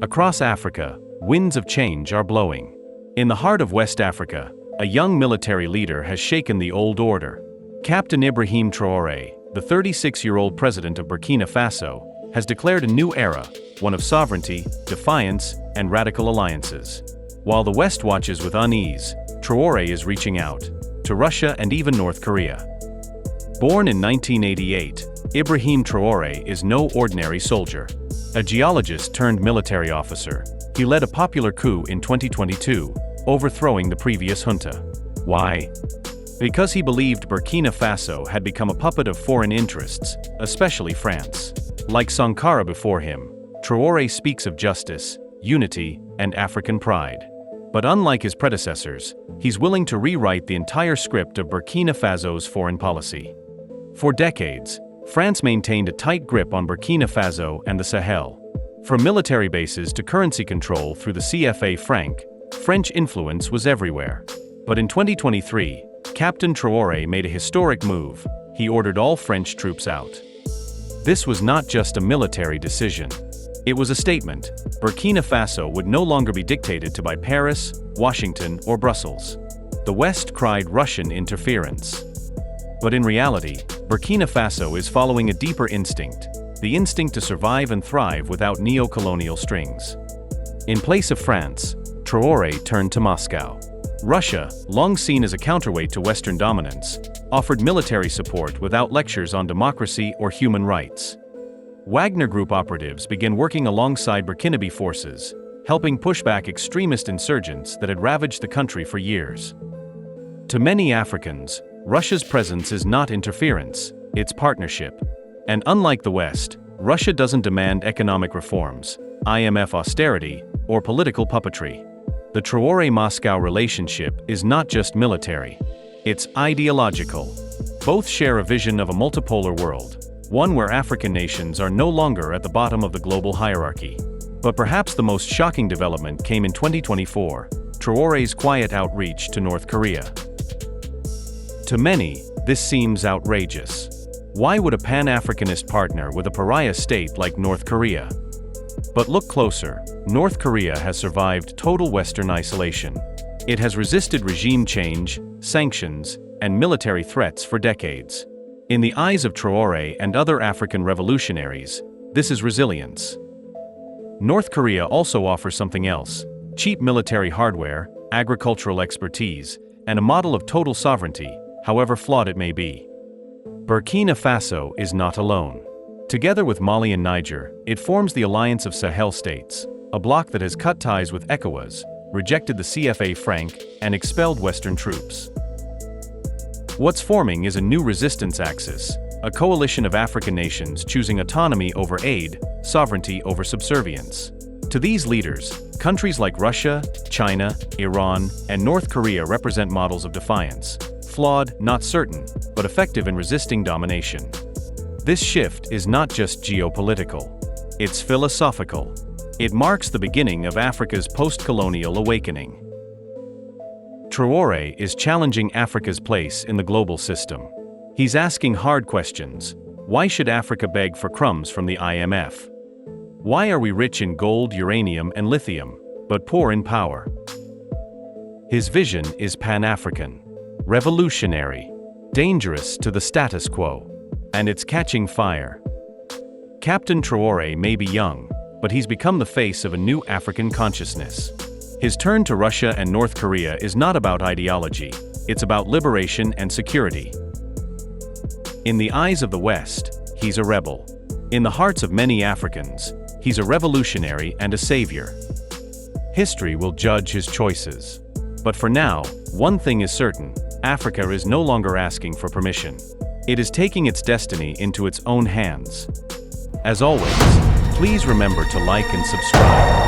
Across Africa, winds of change are blowing. In the heart of West Africa, a young military leader has shaken the old order. Captain Ibrahim Traoré, the 36-year-old president of Burkina Faso, has declared a new era, one of sovereignty, defiance, and radical alliances. While the West watches with unease, Traoré is reaching out to Russia and even North Korea. Born in 1988, Ibrahim Traoré is no ordinary soldier. A geologist turned military officer, he led a popular coup in 2022, overthrowing the previous junta. Why? Because he believed Burkina Faso had become a puppet of foreign interests, especially France. Like Sankara before him, Traoré speaks of justice, unity, and African pride. But unlike his predecessors, he's willing to rewrite the entire script of Burkina Faso's foreign policy. For decades, France maintained a tight grip on Burkina Faso and the Sahel. From military bases to currency control through the CFA franc, French influence was everywhere. But in 2023, Captain Traoré made a historic move. He ordered all French troops out. This was not just a military decision. It was a statement. Burkina Faso would no longer be dictated to by Paris, Washington, or Brussels. The West cried Russian interference. But in reality, Burkina Faso is following a deeper instinct, the instinct to survive and thrive without neo-colonial strings. In place of France, Traoré turned to Moscow. Russia, long seen as a counterweight to Western dominance, offered military support without lectures on democracy or human rights. Wagner Group operatives began working alongside Burkinabe forces, helping push back extremist insurgents that had ravaged the country for years. To many Africans, Russia's presence is not interference, it's partnership. And unlike the West, Russia doesn't demand economic reforms, IMF austerity, or political puppetry. The Traoré-Moscow relationship is not just military, it's ideological. Both share a vision of a multipolar world, one where African nations are no longer at the bottom of the global hierarchy. But perhaps the most shocking development came in 2024, Traoré's quiet outreach to North Korea. To many, this seems outrageous. Why would a Pan-Africanist partner with a pariah state like North Korea? But look closer, North Korea has survived total Western isolation. It has resisted regime change, sanctions, and military threats for decades. In the eyes of Traoré and other African revolutionaries, this is resilience. North Korea also offers something else: cheap military hardware, agricultural expertise, and a model of total sovereignty, however flawed it may be. Burkina Faso is not alone. Together with Mali and Niger, it forms the Alliance of Sahel States, a bloc that has cut ties with ECOWAS, rejected the CFA franc, and expelled Western troops. What's forming is a new resistance axis, a coalition of African nations choosing autonomy over aid, sovereignty over subservience. To these leaders, countries like Russia, China, Iran, and North Korea represent models of defiance, flawed, not certain, but effective in resisting domination. This shift is not just geopolitical. It's philosophical. It marks the beginning of Africa's post-colonial awakening. Traoré is challenging Africa's place in the global system. He's asking hard questions. Why should Africa beg for crumbs from the IMF? Why are we rich in gold, uranium, and lithium, but poor in power? His vision is Pan-African, revolutionary, dangerous to the status quo, and it's catching fire. Captain Traoré may be young, but he's become the face of a new African consciousness. His turn to Russia and North Korea is not about ideology, it's about liberation and security. In the eyes of the West, he's a rebel. In the hearts of many Africans, he's a revolutionary and a savior. History will judge his choices. But for now, one thing is certain: Africa is no longer asking for permission. It is taking its destiny into its own hands. As always, please remember to like and subscribe.